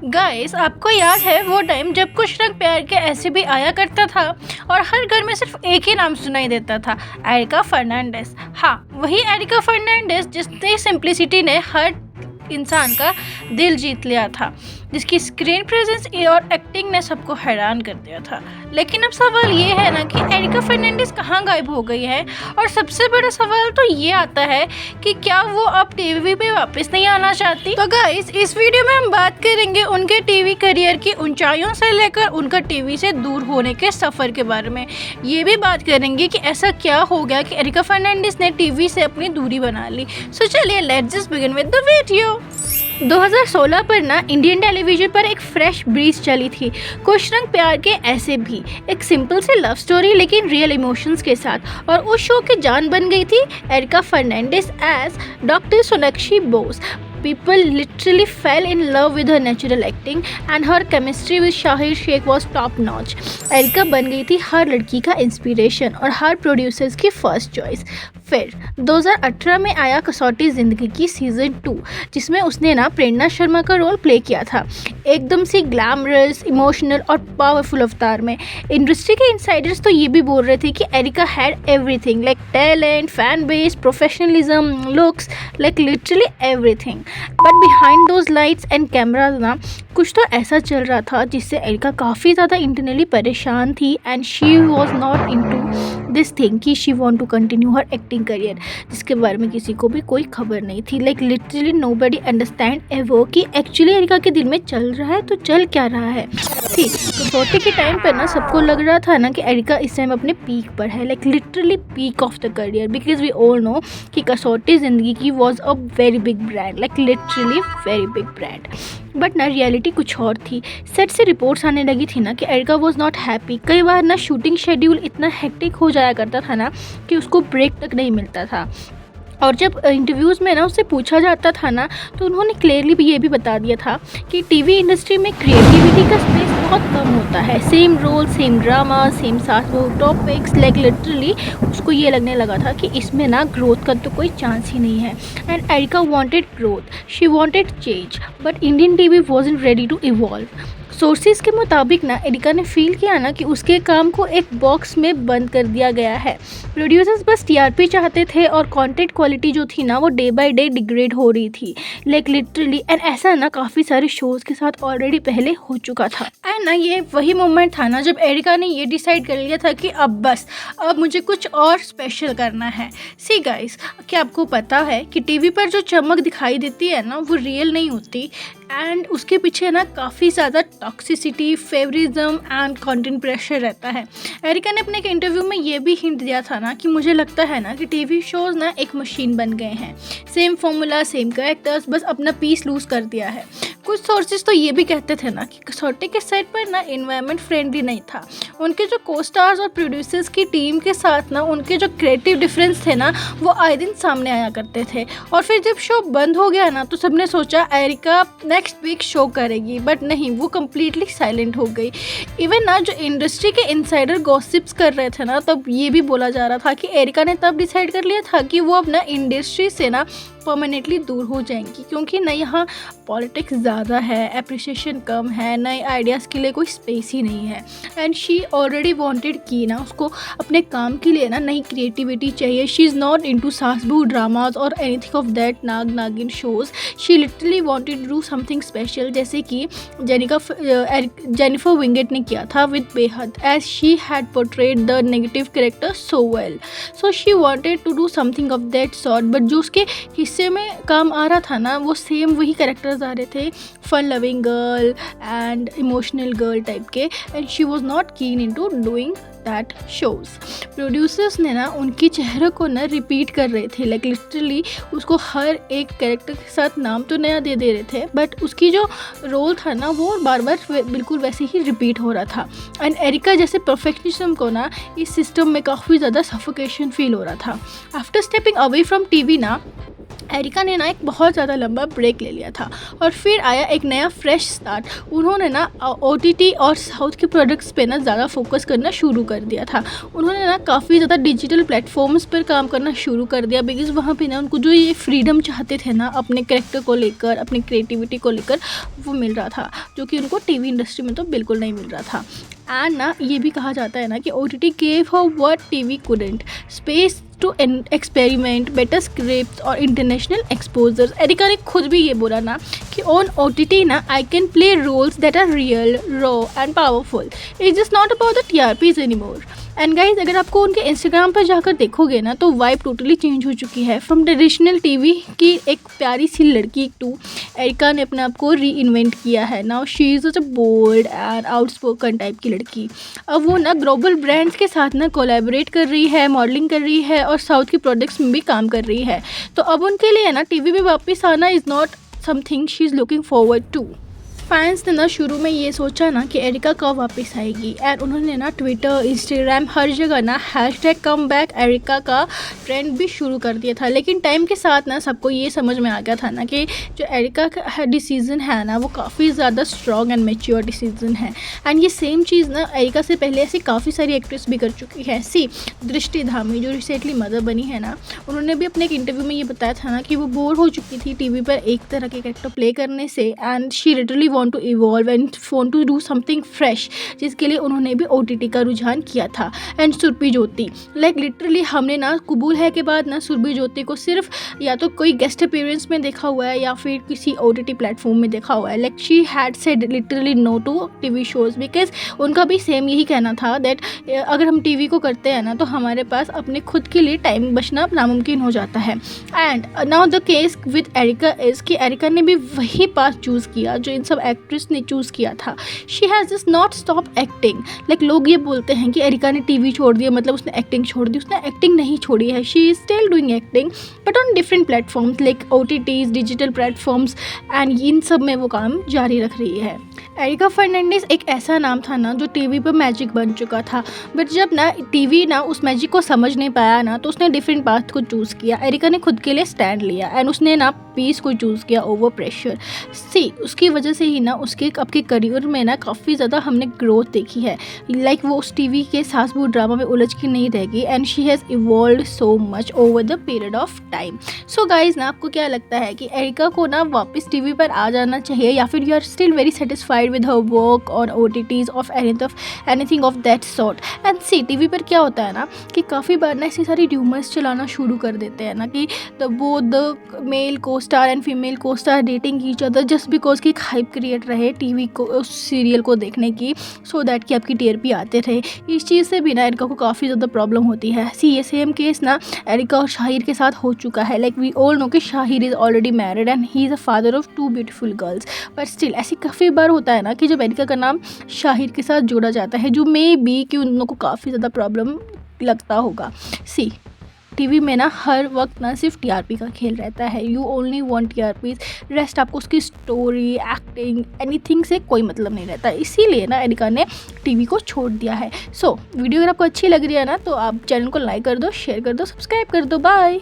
Guys, आपको याद है वो टाइम जब कुछ रंग प्यार के ऐसे भी आया करता था और हर घर में सिर्फ एक ही नाम सुनाई देता था, एरिका फर्नांडिस। हाँ, वही एरिका फर्नांडिस जिसने सिंप्लिसिटी ने हर इंसान का दिल जीत लिया था, जिसकी स्क्रीन प्रेजेंस और एक्टिंग ने सबको हैरान कर दिया था। लेकिन अब सवाल ये है ना कि एरिका फर्नांडिस कहाँ गायब हो गई है, और सबसे बड़ा सवाल तो ये आता है कि क्या वो अब टीवी पे वापस नहीं आना चाहती। तो गाइस, इस वीडियो में हम बात करेंगे उनके टीवी करियर की ऊंचाइयों से लेकर उनका टीवी से दूर होने के सफ़र के बारे में। ये भी बात करेंगे कि ऐसा क्या हो गया कि एरिका फर्नांडिस ने टीवी से अपनी दूरी बना ली। सो चलिए, let's just begin with the video. 2016 पर ना इंडियन टेलीविजन पर एक फ्रेश ब्रीज चली थी, कुछ रंग प्यार के ऐसे भी, एक सिंपल सी लव स्टोरी लेकिन रियल इमोशंस के साथ। और उस शो की जान बन गई थी Erica Fernandes as doctor Sonakshi Bose. People literally fell in love with her natural acting and her chemistry with Shahir Sheikh was top notch. Erica बन गई थी हर लड़की का इंस्पिरेशन और हर प्रोड्यूसर्स की फर्स्ट चॉइस। फिर 2018 में आया कसौटी ज़िंदगी की सीज़न 2, जिसमें उसने ना प्रेरणा शर्मा का रोल प्ले किया था, एकदम से ग्लैमरस, इमोशनल और पावरफुल अवतार में। इंडस्ट्री के इनसाइडर्स तो ये भी बोल रहे थे कि Erica had everything, like talent, fan base, professionalism, looks, like literally everything. But behind those lights and cameras ना कुछ तो ऐसा चल रहा था जिससे एरिका काफ़ी ज़्यादा इंटरनली परेशान थी, and she was not into this thing कि she want to continue her acting career, जिसके बारे में किसी को भी कोई खबर नहीं थी। Like literally nobody understand ever कि एक्चुअली एरिका के दिल में चल रहा है तो चल क्या रहा है। ठीक, कसौटी के टाइम पर ना सबको लग रहा था ना कि एरिका इस टाइम अपने पीक पर है, like literally peak of the career, because we all know कि Kasautii Zindagii Kay was a very big brand, like literally very big brand. But ना रियलिटी कुछ और थी। सेट से रिपोर्ट्स आने लगी थी ना कि एरिका वॉज नॉट हैप्पी। कई बार ना शूटिंग शेड्यूल इतना हेक्टिक हो जाया करता था ना कि उसको ब्रेक तक नहीं मिलता था। और जब इंटरव्यूज़ में ना उससे पूछा जाता था ना तो उन्होंने क्लियरली भी ये भी बता दिया था कि टीवी इंडस्ट्री में क्रिएटिविटी का स्पेस बहुत कम होता है। Same role, same drama, same साथ वो टॉपिक्स, लाइक लिटरली उसको ये लगने लगा था कि इसमें ना ग्रोथ का तो कोई चांस ही नहीं है। And Erica wanted growth, she wanted change, but Indian TV wasn't ready to evolve. Sources के मुताबिक ना एरिका ने फील किया ना कि उसके काम को एक बॉक्स में बंद कर दिया गया है। प्रोड्यूसर्स बस टीआरपी चाहते थे और कंटेंट क्वालिटी जो थी ना वो डे बाय डे डिग्रेड हो रही थी, लाइक लिटरली। एंड ऐसा ना काफ़ी सारे शोज़ के साथ ऑलरेडी पहले हो चुका था। एंड ना ये वही मोमेंट था ना जब एरिका ने ये डिसाइड कर लिया था कि अब मुझे कुछ और स्पेशल करना है। सी गाइस, क्या आपको पता है कि टीवी पर जो चमक दिखाई देती है ना वो रियल नहीं होती, एंड उसके पीछे ना काफ़ी ज़्यादा toxicity, favouritism and content pressure रहता है। एरिका ने अपने एक इंटरव्यू में ये भी हिंट दिया था ना कि मुझे लगता है ना कि टीवी शोज़ ना एक मशीन बन गए हैं, सेम फॉर्मूला, सेम कैरेक्टर्स, बस अपना पीस लूज़ कर दिया है। कुछ सोर्सेज तो ये भी कहते थे ना कि कसौटी के सेट पर ना इन्वायरमेंट फ्रेंडली नहीं था। उनके जो को स्टार्स और प्रोड्यूसर्स की टीम के साथ ना उनके जो क्रिएटिव डिफरेंस थे ना वो आए दिन सामने आया करते थे। और फिर जब शो बंद हो गया ना तो सबने सोचा एरिका नेक्स्ट वीक शो करेगी, बट नहीं, वो कम्प्लीटली साइलेंट हो गई। इवन ना जो इंडस्ट्री के इनसाइडर गॉसिप्स कर रहे थे ना तब ये भी बोला जा रहा था कि एरिका ने तब डिसाइड कर लिया था कि वो अपना इंडस्ट्री से ना परमानेंटली दूर हो जाएंगी, क्योंकि ना यहाँ पॉलिटिक्स ज़्यादा है, अप्रिसिएशन कम है, नए आइडियाज़ के लिए कोई स्पेस ही नहीं है। एंड शी ऑलरेडी वांटेड कि ना उसको अपने काम के लिए ना नई क्रिएटिविटी चाहिए। शी इज़ नॉट इनटू सास बहू ड्रामाज और anything of that Naagin shows. She literally wanted to do something special, जैसे कि जेनिफर विंगेट ने किया था with Beyhadh, as she had portrayed the negative character so well. So she wanted to do something of that sort, but जो उसके हिस्से में काम आ रहा था ना वो सेम वही कैरेक्टर्स आ रहे थे, fun loving girl and emotional girl type के, and she was not keen in to doing that shows. Producers ने ना उनकी चेहरे को ना रिपीट कर रहे थे, लाइक लिटरली उसको हर एक कैरेक्टर के साथ नाम तो नया दे रहे थे, बट उसकी जो रोल था ना वो बार बार बिल्कुल वैसे ही रिपीट हो रहा था। एंड एरिका जैसे परफेक्शनिज्म को ना इस सिस्टम में काफ़ी ज़्यादा सफोकेशन फील हो रहा था। After stepping away from TV ना एरिका ने ना एक बहुत ज़्यादा लंबा ब्रेक ले लिया था और फिर आया एक नया फ्रेश स्टार्ट। उन्होंने ना ओटीटी और साउथ के प्रोडक्ट्स पे ना ज़्यादा फोकस करना शुरू कर दिया था। उन्होंने ना काफ़ी ज़्यादा डिजिटल प्लेटफॉर्म्स पर काम करना शुरू कर दिया, बिकॉज़ वहाँ पे ना उनको जो ये फ्रीडम चाहते थे ना अपने कैरेक्टर को लेकर, अपनी क्रिएटिविटी को लेकर, वो मिल रहा था, जो कि उनको टीवी इंडस्ट्री में तो बिल्कुल नहीं मिल रहा था। एंड ना ये भी कहा जाता है ना कि OTT gave her what TV couldn't, space to experiment, better script और इंटरनेशनल एक्सपोजर्स। एरिका ने खुद भी ये बोला ना कि ऑन ओटीटी ना I can play roles that are real, raw and powerful. It's just not about the TRPs anymore. And guys, अगर आपको उनके इंस्टाग्राम पर जाकर देखोगे ना तो वाइब टोटली चेंज हो चुकी है। फ्रॉम ट्रेडिशनल टीवी की एक प्यारी सी लड़की टू एरिका ने अपने आप को री इन्वेंट किया है। Now she is a bold and outspoken type की लड़की। अब वो ना ग्लोबल ब्रांड्स के साथ ना कोलैबोरेट कर रही है, मॉडलिंग कर रही है और साउथ की प्रोडक्ट्स में भी काम कर रही है। तो अब उनके लिए ना टीवी में वापस आना is not something she is looking forward to. Fans ने ना शुरू में ये सोचा ना कि एरिका कब वापस आएगी, एंड उन्होंने ना ट्विटर, इंस्टाग्राम, हर जगह ना #कमबैक एरिका का ट्रेंड भी शुरू कर दिया था। लेकिन टाइम के साथ ना सबको ये समझ में आ गया था ना कि जो एरिका का डिसीज़न है ना वो काफ़ी ज़्यादा स्ट्रॉन्ग एंड मेच्योर डिसीज़न है। एंड ये सेम चीज़ ना एरिका से पहले ऐसी काफ़ी सारी एक्ट्रेस भी कर चुकी है। सी दृष्टि धामी जो रिसेंटली मदर बनी है ना, उन्होंने भी अपने एक इंटरव्यू में ये बताया था ना कि वो बोर हो चुकी थी टीवी पर एक तरह के कैरेक्टर प्ले करने से, and she literally want to evolve and want to do something fresh, जिसके लिए उन्होंने भी ओटीटी का रुझान किया था। And Surbhi Jyoti, like literally हमने ना कबूल है के बाद ना सुरभि ज्योति को सिर्फ या तो कोई गेस्ट अपीयरेंस में देखा हुआ है या फिर किसी ओटीटी प्लेटफॉर्म में देखा हुआ है। Like she had said literally no to TV shows, because उनका भी सेम यही कहना था दैट अगर हम टीवी को करते हैं ना तो हमारे पास अपने खुद के लिए टाइम बचना नामुमकिन हो जाता है। And now the case with Erica is कि एरिका ने भी वही पाथ चूज़ किया जो इन सब एक्ट्रेस ने चूज़ किया था। She has just not stop acting. Like लोग ये बोलते हैं कि एरिका ने टीवी छोड़ दिया मतलब उसने एक्टिंग छोड़ दी। उसने एक्टिंग नहीं छोड़ी है, she is still doing acting but on different platforms like OTTs, digital platforms, and in सब में वो काम जारी रख रही है। एरिका फर्नांडिस एक ऐसा नाम था ना जो टीवी पर मैजिक बन चुका था, बट जब ना टीवी ना उस मैजिक को समझ नहीं पाया ना तो उसने डिफरेंट पाथ को चूज़ किया। एरिका ने खुद के लिए स्टैंड लिया एंड उसने ना पीस को चूज़ किया ओवर प्रेशर। सी उसकी वजह से ही ना उसके आपके करियर में ना काफ़ी ज़्यादा हमने ग्रोथ देखी है। लाइक वो उस टीवी के सास बहू ड्रामा में उलझ के नहीं रहेगी, and she has evolved so much over the period of time. So guys ना आपको क्या लगता है कि एरिका को ना वापस टीवी पर आ जाना चाहिए या फिर you are still very satisfied with her work on OTTs of anything of that sort? And see TV पर क्या होता है ना कि काफ़ी बार ना ऐसी सारी र्यूमर्स चलाना शुरू कर देते हैं ना कि the male co-star and female co-star dating each other just because की हाइप क्रिएट रहे टीवी को उस सीरियल को देखने की, सो दैट कि आपकी टीआरपी आते रहे। इस चीज़ से भी ना एरिका को काफ़ी ज़्यादा प्रॉब्लम होती है। सी ये सेम केस ना एरिका और शाहिर के साथ हो चुका है। लाइक वी ऑल नो कि Shahir is already married and he is a father of 2 beautiful girls, but still ऐसी काफ़ी बार होता है ना कि जब एरिका का नाम शाहिर के साथ जोड़ा जाता है जो मे बी कि उन लोगों को काफ़ी ज़्यादा प्रॉब्लम लगता होगा। सी टीवी में ना हर वक्त ना सिर्फ टीआरपी का खेल रहता है। You only want TRPs, rest आपको उसकी स्टोरी, एक्टिंग, एनीथिंग से कोई मतलब नहीं रहता। इसीलिए ना एरिका ने टीवी को छोड़ दिया है। सो वीडियो अगर आपको अच्छी लग रही है ना तो आप चैनल को लाइक कर दो, शेयर कर दो, सब्सक्राइब कर दो। बाय।